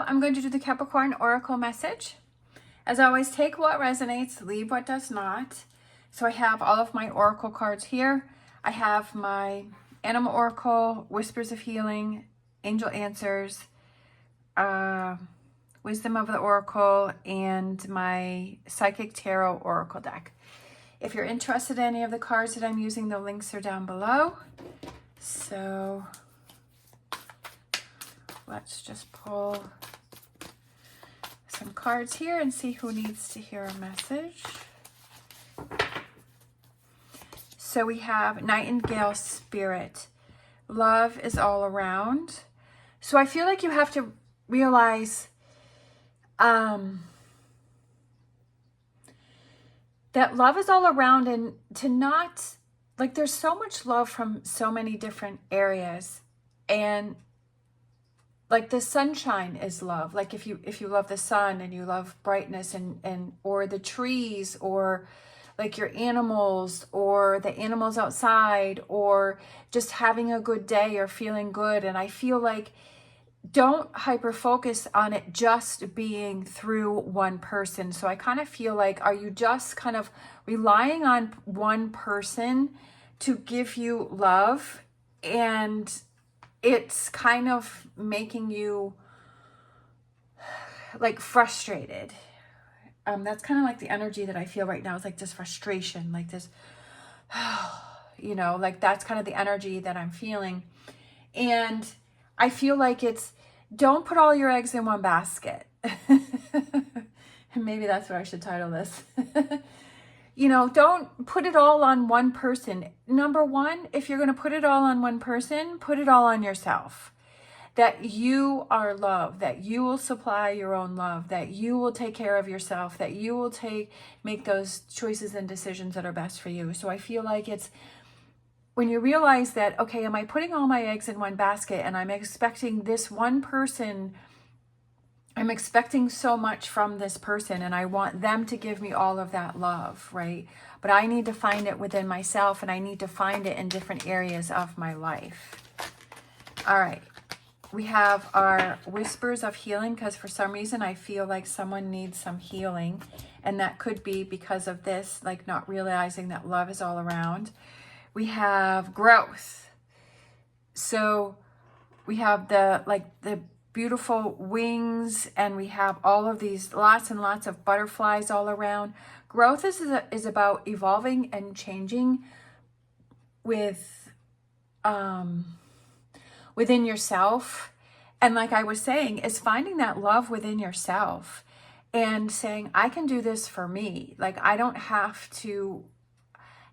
I'm going to do the Capricorn Oracle message. As always, take what resonates, leave what does not. So I have all of my Oracle cards here. I have my Animal Oracle, Whispers of Healing, Angel Answers, Wisdom of the Oracle, and my Psychic Tarot Oracle deck. If you're interested in any of the cards that I'm using, the links are down below. So let's just pull some cards here and see who needs to hear a message. So we have Nightingale Spirit. Love is all around. So I feel like you have to realize that love is all around, and to not, like, there's so much love from so many different areas. And like the sunshine is love. Like if you love the sun and you love brightness and or the trees, or like your animals, or the animals outside, or just having a good day or feeling good. And I feel like don't hyper focus on it just being through one person. So I kind of feel like, are you just kind of relying on one person to give you love, and it's kind of making you like frustrated? That's kind of like the energy that I feel right now. It's like this frustration, like this, you know, like that's kind of the energy that I'm feeling. And I feel like it's, don't put all your eggs in one basket. And maybe that's what I should title this. You know, don't put it all on one person. Number one, if you're going to put it all on one person, put it all on yourself. That you are love, that you will supply your own love, that you will take care of yourself, that you will make those choices and decisions that are best for you. So I feel like it's, when you realize that, okay, am I putting all my eggs in one basket, and I'm expecting this one person, I'm expecting so much from this person, and I want them to give me all of that love, right? But I need to find it within myself, and I need to find it in different areas of my life. All right. We have our Whispers of Healing, because for some reason I feel like someone needs some healing, and that could be because of this, like not realizing that love is all around. We have Growth. So we have the beautiful wings, and we have all of these lots and lots of butterflies all around. Growth is about evolving and changing with within yourself. And like I was saying, is finding that love within yourself and saying, I can do this for me. Like, I don't have to.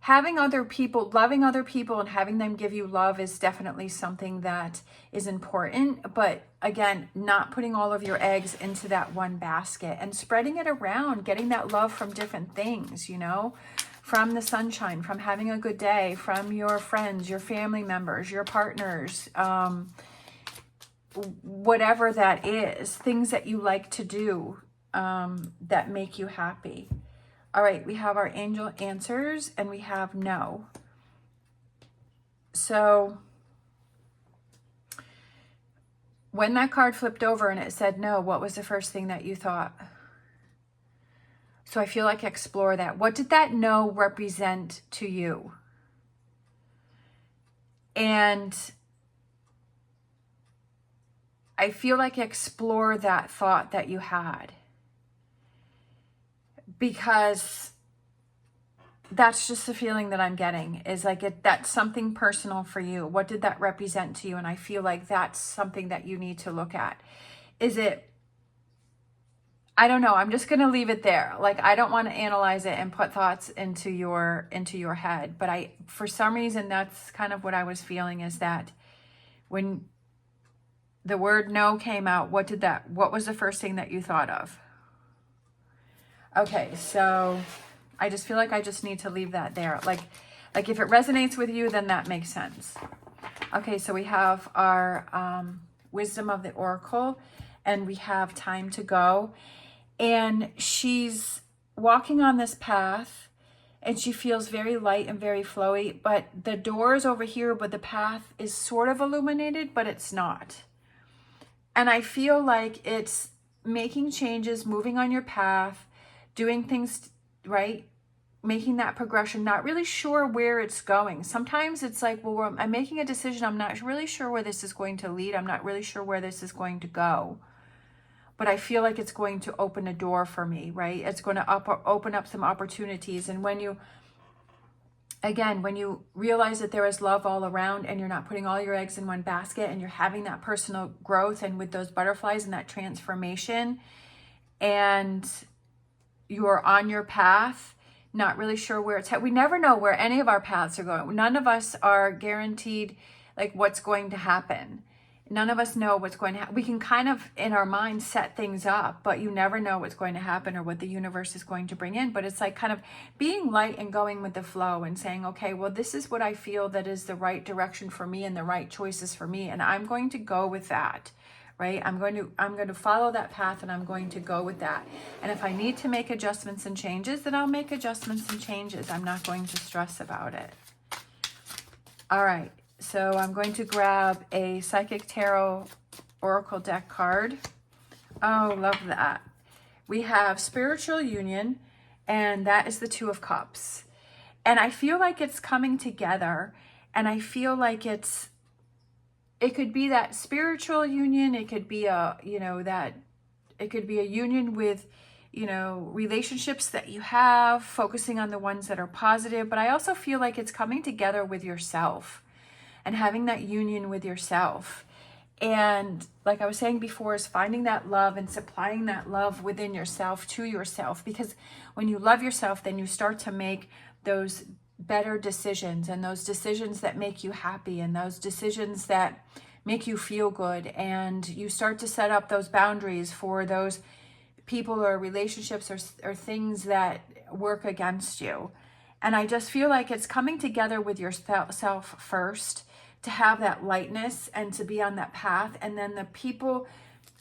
Having other people, loving other people and having them give you love is definitely something that is important. But again, not putting all of your eggs into that one basket, and spreading it around, getting that love from different things, you know, from the sunshine, from having a good day, from your friends, your family members, your partners, whatever that is, things that you like to do that make you happy. All right, we have our Angel Answers, and we have No. So when that card flipped over and it said no, what was the first thing that you thought? So I feel like explore that. What did that no represent to you? And I feel like explore that thought that you had, because that's just the feeling that I'm getting, is like that's something personal for you. What did that represent to you? And I feel like that's something that you need to look at. Is it, I don't know, I'm just going to leave it there. Like, I don't want to analyze it and put thoughts into your head, but for some reason, that's kind of what I was feeling, is that when the word no came out, what was the first thing that you thought of? Okay, so I just feel like I just need to leave that there. Like if it resonates with you, then that makes sense. Okay, so we have our Wisdom of the Oracle, and we have Time to Go. And she's walking on this path, and she feels very light and very flowy, but the door is over here, but the path is sort of illuminated, but it's not. And I feel like it's making changes, moving on your path, doing things right, making that progression, not really sure where it's going. Sometimes it's like, well, I'm making a decision. I'm not really sure where this is going to lead. I'm not really sure where this is going to go. But I feel like it's going to open a door for me, right? It's going to open up some opportunities. And when you, again, when you realize that there is love all around and you're not putting all your eggs in one basket and you're having that personal growth and with those butterflies and that transformation, and you're on your path, not really sure where it's headed. We never know where any of our paths are going. None of us are guaranteed like what's going to happen. None of us know what's going to happen. We can kind of in our mind set things up, but you never know what's going to happen or what the universe is going to bring in. But it's like kind of being light and going with the flow and saying, okay, well, this is what I feel that is the right direction for me and the right choices for me. And I'm going to go with that, right? I'm going to follow that path and I'm going to go with that. And if I need to make adjustments and changes, then I'll make adjustments and changes. I'm not going to stress about it. All right. So I'm going to grab a Psychic Tarot Oracle deck card. Oh, love that. We have Spiritual Union, and that is the Two of Cups. And I feel like it's coming together, and I feel like it could be that spiritual union. It could be a, it could be a union with, relationships that you have, focusing on the ones that are positive. But I also feel like it's coming together with yourself and having that union with yourself. And like I was saying before, is finding that love and supplying that love within yourself to yourself. Because when you love yourself, then you start to make those better decisions, and those decisions that make you happy, and those decisions that make you feel good. And you start to set up those boundaries for those people or relationships or things that work against you. And I just feel like it's coming together with yourself first, to have that lightness and to be on that path. And then the people,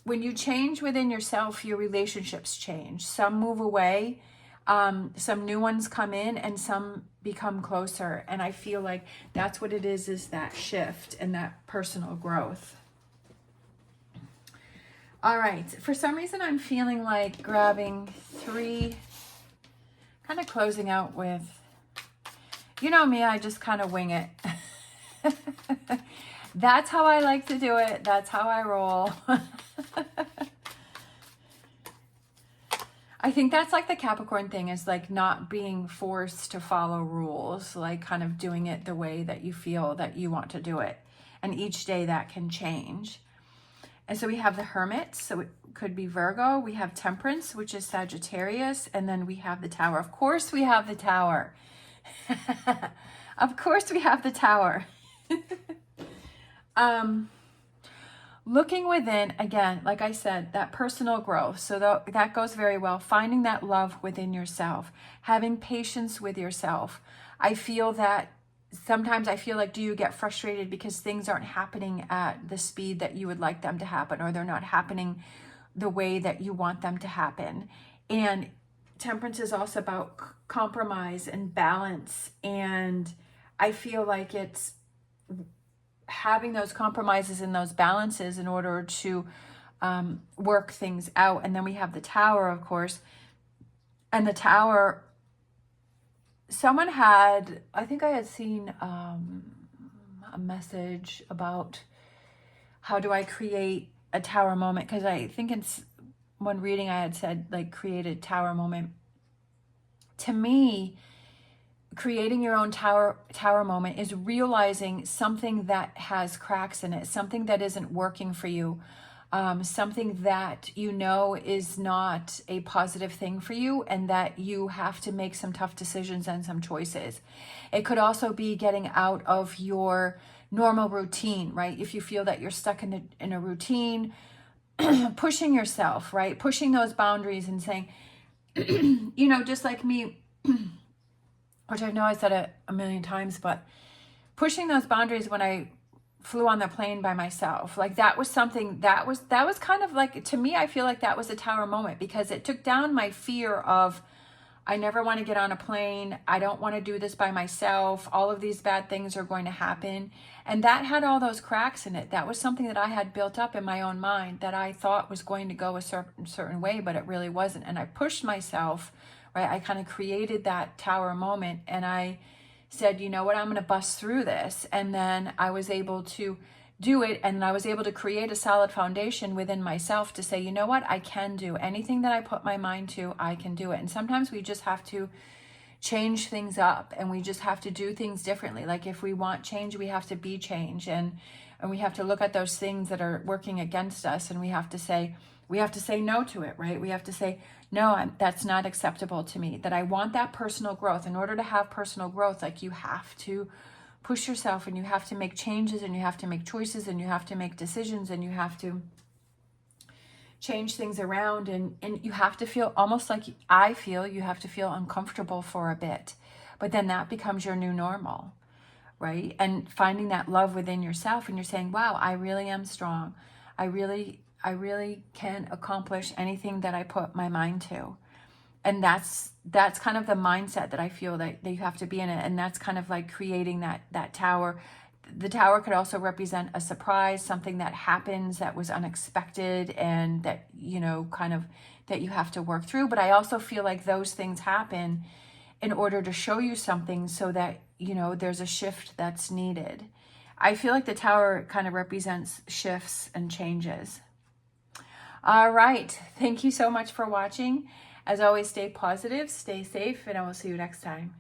when you change within yourself, your relationships change. Some move away, some new ones come in, and some become closer. And I feel like that's what it is that shift and that personal growth. All right. For some reason, I'm feeling like grabbing 3, kind of closing out with, you know me, I just kind of wing it. That's how I like to do it. That's how I roll. I think that's like the Capricorn thing, is like not being forced to follow rules, like kind of doing it the way that you feel that you want to do it. And each day that can change. And so we have the Hermit, so it could be Virgo. We have Temperance, which is Sagittarius. And then we have the Tower. Of course we have the Tower. Of course we have the Tower. Looking within, again, like I said, that personal growth. So that goes very well. Finding that love within yourself, having patience with yourself. I feel that sometimes I feel like, do you get frustrated because things aren't happening at the speed that you would like them to happen, or they're not happening the way that you want them to happen? And Temperance is also about compromise and balance. And I feel like it's having those compromises and those balances in order to work things out. And then we have the Tower, of course. And the Tower, someone had, I think I had seen a message about how do I create a Tower moment, because I think in one reading I had said like create a Tower moment. To me, creating your own tower moment is realizing something that has cracks in it, something that isn't working for you, something that you know is not a positive thing for you, and that you have to make some tough decisions and some choices. It could also be getting out of your normal routine, right? If you feel that you're stuck in a routine, pushing yourself, right? Pushing those boundaries and saying, just like me, which I know I said it a million times, but pushing those boundaries when I flew on the plane by myself, like that was something that was kind of like, to me, I feel like that was a Tower moment, because it took down my fear of I never want to get on a plane. I don't want to do this by myself. All of these bad things are going to happen. And that had all those cracks in it. That was something that I had built up in my own mind that I thought was going to go a certain way, but it really wasn't. And I pushed myself, right? I kind of created that tower moment, and I said, you know what, I'm going to bust through this. And then I was able to do it, and I was able to create a solid foundation within myself to say, you know what, I can do anything that I put my mind to. I can do it. And sometimes we just have to change things up, and we just have to do things differently. Like if we want change, we have to be change, and we have to look at those things that are working against us, and we have to say no to it, right? We have to say, no, that's not acceptable to me, that I want that personal growth. In order to have personal growth, like, you have to push yourself, and you have to make changes, and you have to make choices, and you have to make decisions, and you have to change things around, and you have to feel almost like, I feel you have to feel uncomfortable for a bit, but then that becomes your new normal, right? And finding that love within yourself, and you're saying, wow, I really am strong. I really can accomplish anything that I put my mind to. And that's kind of the mindset that I feel that you have to be in it. And that's kind of like creating that tower. The tower could also represent a surprise, something that happens that was unexpected, and that, you know, kind of that you have to work through. But I also feel like those things happen in order to show you something, so that, you know, there's a shift that's needed. I feel like the tower kind of represents shifts and changes. All right. Thank you so much for watching. As always, stay positive, stay safe, and I will see you next time.